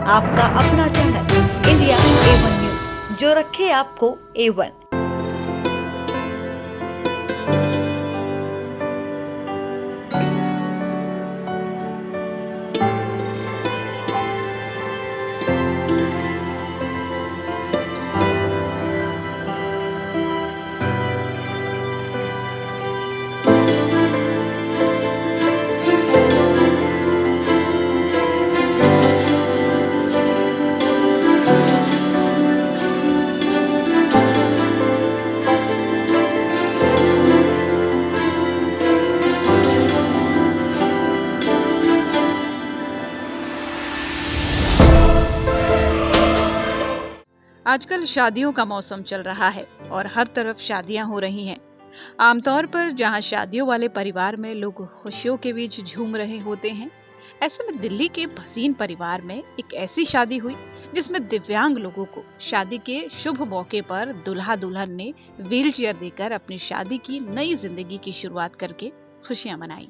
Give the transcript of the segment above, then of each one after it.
आपका अपना channel India A1 news, जो रखे आपको A1। आजकल शादियों का मौसम चल रहा है और हर तरफ शादियां हो रही हैं। आमतौर पर जहां शादियों वाले परिवार में लोग खुशियों के बीच झूम रहे होते हैं, ऐसे में दिल्ली के भसीन परिवार में एक ऐसी शादी हुई जिसमें दिव्यांग लोगों को शादी के शुभ मौके पर दुल्हा दुल्हन ने व्हीलचेयर देकर अपनी शादी की नई जिंदगी की शुरुआत करके खुशियां मनाई।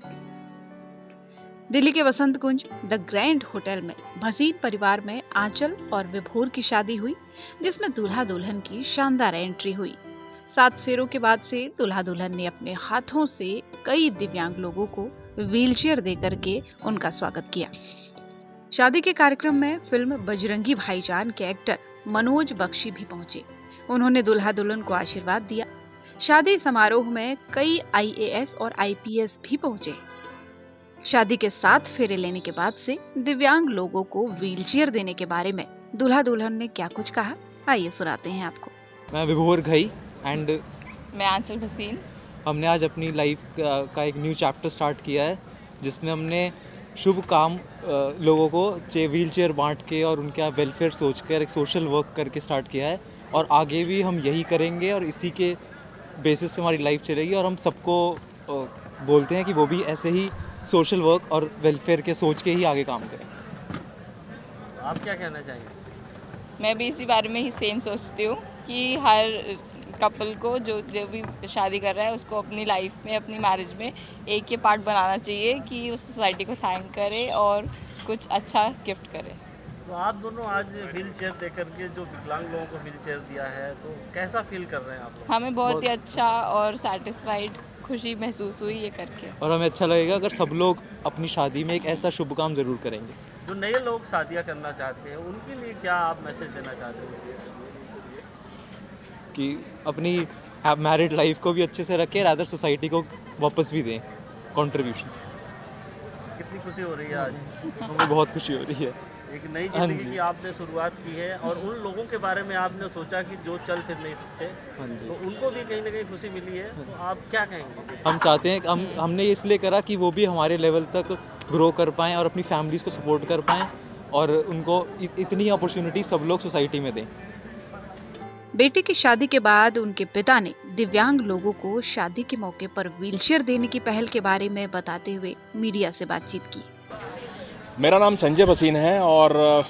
दिल्ली के वसंत कुंज द ग्रैंड होटल में भसीन परिवार में आंचल और विभोर की शादी हुई, जिसमें दूल्हा दुल्हन की शानदार एंट्री हुई। 7 फेरों के बाद से दूल्हा दुल्हन ने अपने हाथों से कई दिव्यांग लोगों को व्हीलचेयर देकर के उनका स्वागत किया। शादी के कार्यक्रम में फिल्म बजरंगी भाईजान के एक्टर मनोज बख्शी भी पहुंचे। उन्होंने दूल्हा दुल्हन को आशीर्वाद दिया। शादी समारोह में कई IAS और IPS भी पहुंचे। शादी के 7 फेरे लेने के बाद से दिव्यांग लोगों को व्हीलचेयर देने के बारे में दूल्हा दुल्हन ने क्या कुछ कहा, आइए सुनाते हैं आपको। मैं विभोर घई एंड मैं आंचल भसीन। हमने आज अपनी लाइफ का एक न्यू चैप्टर स्टार्ट किया है, जिसमें हमने शुभ काम लोगों को व्हील चेयर बांट के और उनका वेलफेयर सोच कर एक सोशल वर्क करके स्टार्ट किया है। और आगे भी हम यही करेंगे और इसी के बेसिस पे हमारी लाइफ चलेगी। और हम सबको बोलते हैं कि वो भी ऐसे ही सोशल वर्क और वेलफेयर के सोच के ही आगे काम करें। आप क्या कहना चाहेंगे? मैं भी इसी बारे में ही सेम सोचती हूँ कि हर कपल को जो भी शादी कर रहा है उसको अपनी लाइफ में, अपनी मैरिज में एक ये पार्ट बनाना चाहिए कि उस सोसाइटी को थैंक करे और कुछ अच्छा गिफ्ट करे। तो आप दोनों आज व्हील चेयर दे करके जो विकलांग लोगों को व्हील चेयर दिया है, तो कैसा फील कर रहे हैं आप लोग? हमें बहुत ही अच्छा और सेटिस्फाइड, खुशी महसूस हुई ये करके। और हमें अच्छा लगेगा अगर सब लोग अपनी शादी में एक ऐसा शुभ काम ज़रूर करेंगे। जो नए लोग शादियां करना चाहते हैं उनके लिए क्या आप मैसेज देना चाहते हो? कि अपनी मैरिड लाइफ को भी अच्छे से रखें, रादर सोसाइटी को वापस भी दें कंट्रीब्यूशन। कितनी खुशी हो रही है आज? हमें बहुत खुशी हो रही है। एक नई जिंदगी की आपने शुरुआत की है और उन लोगों के बारे में आपने सोचा कि जो चल फिर नहीं सकते, तो उनको भी कहीं ना कहीं खुशी मिली है। तो आप क्या कहेंगे? हम चाहते हैं कि हमने इसलिए करा कि वो भी हमारे लेवल तक ग्रो कर पाएँ और अपनी फैमिलीज़ को सपोर्ट कर पाएँ और उनको इतनी अपॉर्चुनिटी सब लोग सोसाइटी में दें। बेटी की शादी के बाद उनके पिता ने दिव्यांग लोगों को शादी के मौके पर व्हीलचेयर देने की पहल के बारे में बताते हुए मीडिया से बातचीत की। मेरा नाम संजय भसीन है और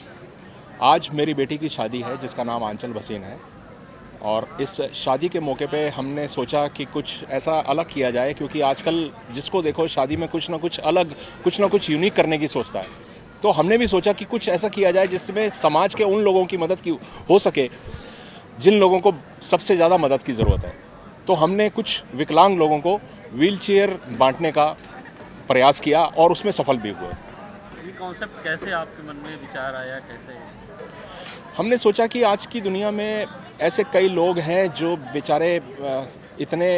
आज मेरी बेटी की शादी है जिसका नाम आंचल भसीन है। और इस शादी के मौके पे हमने सोचा कि कुछ ऐसा अलग किया जाए, क्योंकि आजकल जिसको देखो शादी में कुछ ना कुछ अलग, कुछ ना कुछ यूनिक करने की सोचता है। तो हमने भी सोचा कि कुछ ऐसा किया जाए जिसमें समाज के उन लोगों की मदद की हो सके जिन लोगों को सबसे ज़्यादा मदद की ज़रूरत है। तो हमने कुछ विकलांग लोगों को व्हीलचेयर बांटने का प्रयास किया और उसमें सफल भी हुए। ये कॉन्सेप्ट कैसे आपके मन में विचार आया, कैसे? हमने सोचा कि आज की दुनिया में ऐसे कई लोग हैं जो बेचारे इतने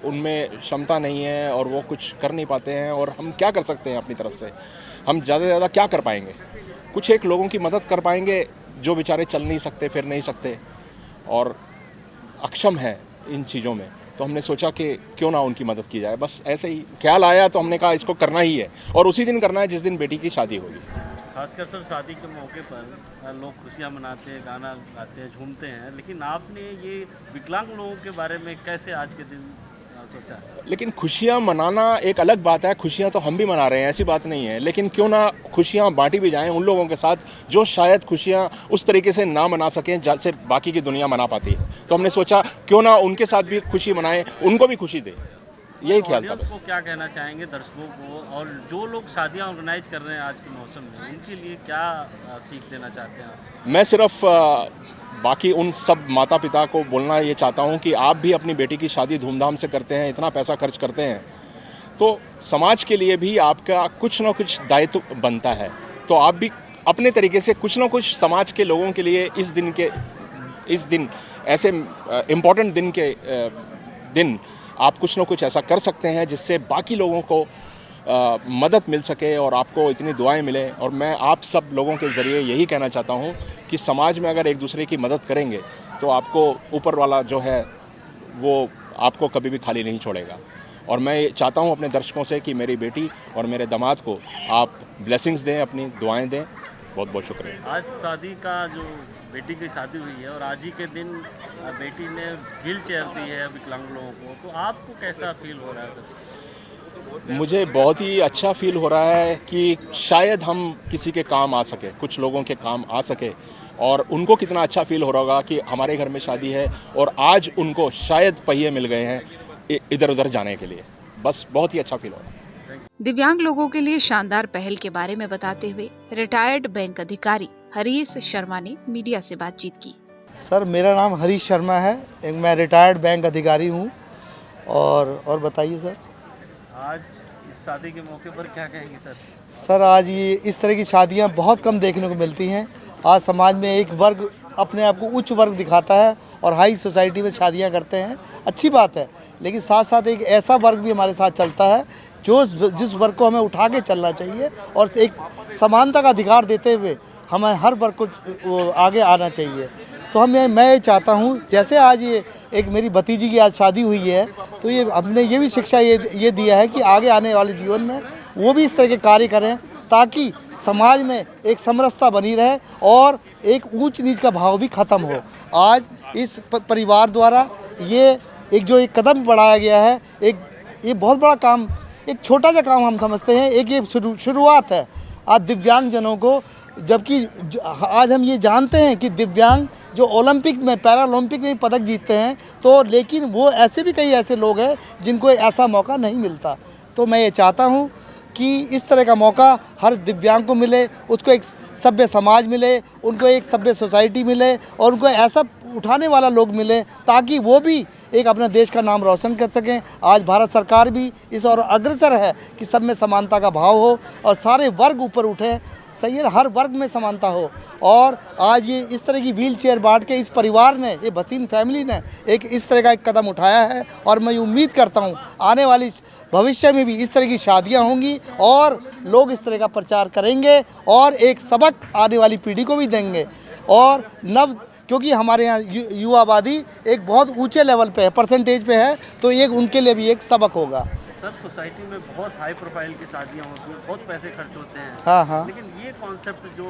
उनमें क्षमता नहीं है और वो कुछ कर नहीं पाते हैं, और हम क्या कर सकते हैं अपनी तरफ से? हम ज़्यादा से ज़्यादा क्या कर पाएंगे? कुछ एक लोगों की मदद कर पाएंगे जो बेचारे चल नहीं सकते, फिर नहीं सकते और अक्षम है इन चीज़ों में। तो हमने सोचा कि क्यों ना उनकी मदद की जाए। बस ऐसे ही ख्याल आया तो हमने कहा इसको करना ही है, और उसी दिन करना है जिस दिन बेटी की शादी होगी। खासकर सर शादी के मौके पर लोग खुशियां मनाते हैं, गाना गाते हैं, झूमते हैं, लेकिन आपने ये विकलांग लोगों के बारे में कैसे आज के दिन सोचा? लेकिन खुशियाँ मनाना एक अलग बात है। खुशियाँ तो हम भी मना रहे हैं, ऐसी बात नहीं है, लेकिन क्यों ना खुशियाँ बांटी भी जाएं उन लोगों के साथ जो शायद खुशियाँ उस तरीके से ना मना सकें जैसे बाकी की दुनिया मना पाती है। तो हमने सोचा क्यों ना उनके साथ भी खुशी मनाएं, उनको भी खुशी दें। यही ख्याल था ऑडियंस बस। को क्या कहना चाहेंगे, दर्शकों को, और जो लोग शादियां ऑर्गेनाइज कर रहे हैं आज के मौसम में, उनके लिए क्या सीख देना चाहते हैं आप? मैं सिर्फ बाकी उन सब माता पिता को बोलना ये चाहता हूँ कि आप भी अपनी बेटी की शादी धूमधाम से करते हैं, इतना पैसा खर्च करते हैं, तो समाज के लिए भी आपका कुछ ना कुछ दायित्व बनता है। तो आप भी अपने तरीके से कुछ ना कुछ समाज के लोगों के लिए इस दिन ऐसे इम्पोर्टेंट दिन आप कुछ ना कुछ ऐसा कर सकते हैं जिससे बाकी लोगों को मदद मिल सके और आपको इतनी दुआएं मिले। और मैं आप सब लोगों के ज़रिए यही कहना चाहता हूं कि समाज में अगर एक दूसरे की मदद करेंगे तो आपको ऊपर वाला जो है वो आपको कभी भी खाली नहीं छोड़ेगा। और मैं चाहता हूं अपने दर्शकों से कि मेरी बेटी और मेरे दामाद को आप ब्लेसिंग्स दें, अपनी दुआएं दें। बहुत बहुत शुक्रिया। आज शादी का जो बेटी की शादी हुई है और आज ही के दिन बेटी ने व्हील चेयर दी है विकलांग लोगों को, तो आपको कैसा फील हो रहा है सर? मुझे बहुत ही अच्छा फील हो रहा है कि शायद हम किसी के काम आ सके, कुछ लोगों के काम आ सके, और उनको कितना अच्छा फील हो रहा होगा कि हमारे घर में शादी है और आज उनको शायद पहिए मिल गए हैं इधर उधर जाने के लिए। बस बहुत ही अच्छा फील हो रहा है। दिव्यांग लोगों के लिए शानदार पहल के बारे में बताते हुए रिटायर्ड बैंक अधिकारी हरीश शर्मा ने मीडिया से बातचीत की। सर, मेरा नाम हरीश शर्मा है, मैं रिटायर्ड बैंक अधिकारी हूँ। और बताइए सर। आज इस शादी के मौके पर क्या कहेंगे सर? सर, आज ये इस तरह की शादियाँ बहुत कम देखने को मिलती हैं। आज समाज में एक वर्ग अपने आप को उच्च वर्ग दिखाता है और हाई सोसाइटी में शादियाँ करते हैं, अच्छी बात है, लेकिन साथ साथ एक ऐसा वर्ग भी हमारे साथ चलता है जिस वर्ग को हमें उठा के चलना चाहिए और एक समानता का अधिकार देते हुए हमें हर वर्ग को आगे आना चाहिए। तो मैं ये चाहता हूँ, जैसे आज ये एक मेरी भतीजी की आज शादी हुई है, तो ये हमने ये भी शिक्षा ये दिया है कि आगे आने वाले जीवन में वो भी इस तरह के कार्य करें ताकि समाज में एक समरसता बनी रहे और एक ऊंच नीच का भाव भी ख़त्म हो। आज इस परिवार द्वारा ये एक कदम बढ़ाया गया है, ये बहुत बड़ा काम, एक छोटा सा काम हम समझते हैं, एक ये शुरुआत है आज दिव्यांग जनों को। जबकि आज हम ये जानते हैं कि दिव्यांग जो ओलंपिक में, पैरालंपिक में पदक जीतते हैं, तो लेकिन वो ऐसे भी कई ऐसे लोग हैं जिनको ऐसा मौका नहीं मिलता। तो मैं ये चाहता हूँ कि इस तरह का मौका हर दिव्यांग को मिले, उसको एक सभ्य समाज मिले, उनको एक सभ्य सोसाइटी मिले और उनको ऐसा उठाने वाला लोग मिले ताकि वो भी एक अपने देश का नाम रोशन कर सकें। आज भारत सरकार भी इस और अग्रसर है कि सब में समानता का भाव हो और सारे वर्ग ऊपर उठे, सही है, हर वर्ग में समानता हो। और आज ये इस तरह की व्हील चेयर बांट के इस परिवार ने, ये भसीन फैमिली ने एक इस तरह का एक कदम उठाया है और मैं उम्मीद करता हूँ आने वाली भविष्य में भी इस तरह की शादियाँ होंगी और लोग इस तरह का प्रचार करेंगे और एक सबक आने वाली पीढ़ी को भी देंगे। और क्योंकि हमारे यहाँ युवा आबादी एक बहुत ऊंचे लेवल पे है, परसेंटेज पे है, तो ये उनके लिए भी एक सबक होगा। सर, सोसाइटी में बहुत हाई प्रोफाइल की शादियाँ होती हैं, बहुत पैसे खर्च होते हैं। हाँ। लेकिन ये कॉन्सेप्ट जो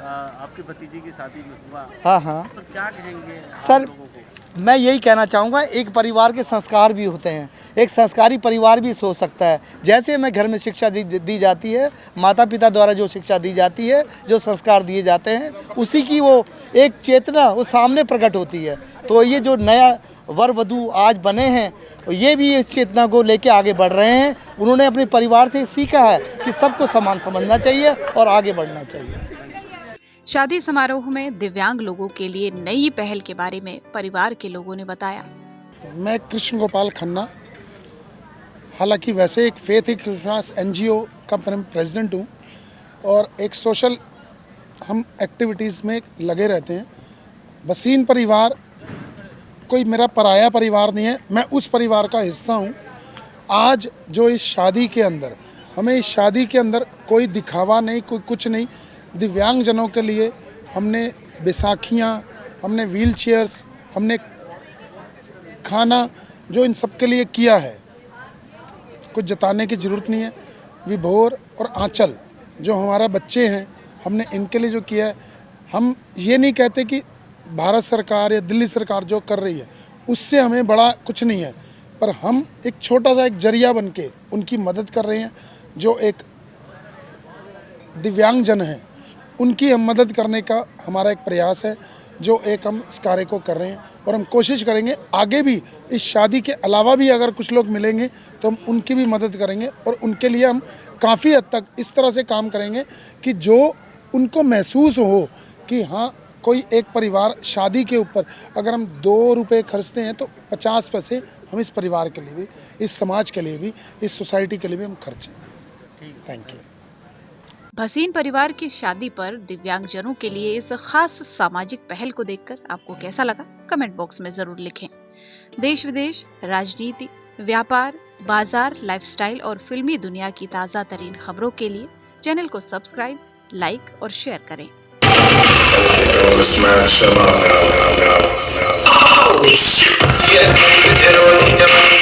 आपकी भतीजी की शादी में हुआ, हाँ, तो क्या कहेंगे सर, आप लोगों को? मैं यही कहना चाहूँगा, एक परिवार के संस्कार भी होते हैं, एक संस्कारी परिवार भी सोच सकता है। जैसे मैं घर में शिक्षा दी जाती है, माता पिता द्वारा जो शिक्षा दी जाती है, जो संस्कार दिए जाते हैं, उसी की वो एक चेतना वो सामने प्रकट होती है। तो ये जो नया वर वधू आज बने हैं, ये भी इस चेतना को लेके आगे बढ़ रहे हैं। उन्होंने अपने परिवार से सीखा है कि सबको समान समझना चाहिए और आगे बढ़ना चाहिए। शादी समारोह में दिव्यांग लोगों के लिए नई पहल के बारे में परिवार के लोगों ने बताया। मैं कृष्ण गोपाल खन्ना, हालांकि वैसे एक फेथ एक विश्वास NGO का प्रेसिडेंट हूँ और एक सोशल हम एक्टिविटीज़ में लगे रहते हैं। भसीन परिवार कोई मेरा पराया परिवार नहीं है, मैं उस परिवार का हिस्सा हूँ। आज जो इस शादी के अंदर, हमें इस शादी के अंदर कोई दिखावा नहीं, कोई कुछ नहीं। दिव्यांग जनों के लिए हमने बैसाखियाँ, हमने व्हील चेयर्स, हमने खाना, जो इन सब के लिए किया है, कुछ जताने की ज़रूरत नहीं है। विभोर और आंचल जो हमारा बच्चे हैं, हमने इनके लिए जो किया है, हम ये नहीं कहते कि भारत सरकार या दिल्ली सरकार जो कर रही है उससे हमें बड़ा कुछ नहीं है, पर हम एक छोटा सा एक जरिया बन के उनकी मदद कर रहे हैं। जो एक दिव्यांग जन हैं उनकी हम मदद करने का हमारा एक प्रयास है, जो एक हम इस कार्य को कर रहे हैं। और हम कोशिश करेंगे आगे भी इस शादी के अलावा भी अगर कुछ लोग मिलेंगे तो हम उनकी भी मदद करेंगे और उनके लिए हम काफ़ी हद तक इस तरह से काम करेंगे कि जो उनको महसूस हो कि हाँ कोई एक परिवार शादी के ऊपर अगर हम 2 रुपये खर्चते हैं तो 50 पैसे हम इस परिवार के लिए भी, इस समाज के लिए भी, इस सोसाइटी के लिए भी हम खर्चें। Thank you. भसीन परिवार की शादी पर दिव्यांगजनों के लिए इस खास सामाजिक पहल को देखकर आपको कैसा लगा, कमेंट बॉक्स में जरूर लिखें। देश विदेश, राजनीति, व्यापार, बाजार, लाइफस्टाइल और फिल्मी दुनिया की ताज़ा तरीन खबरों के लिए चैनल को सब्सक्राइब, लाइक और शेयर करें। Holy shit, yeah,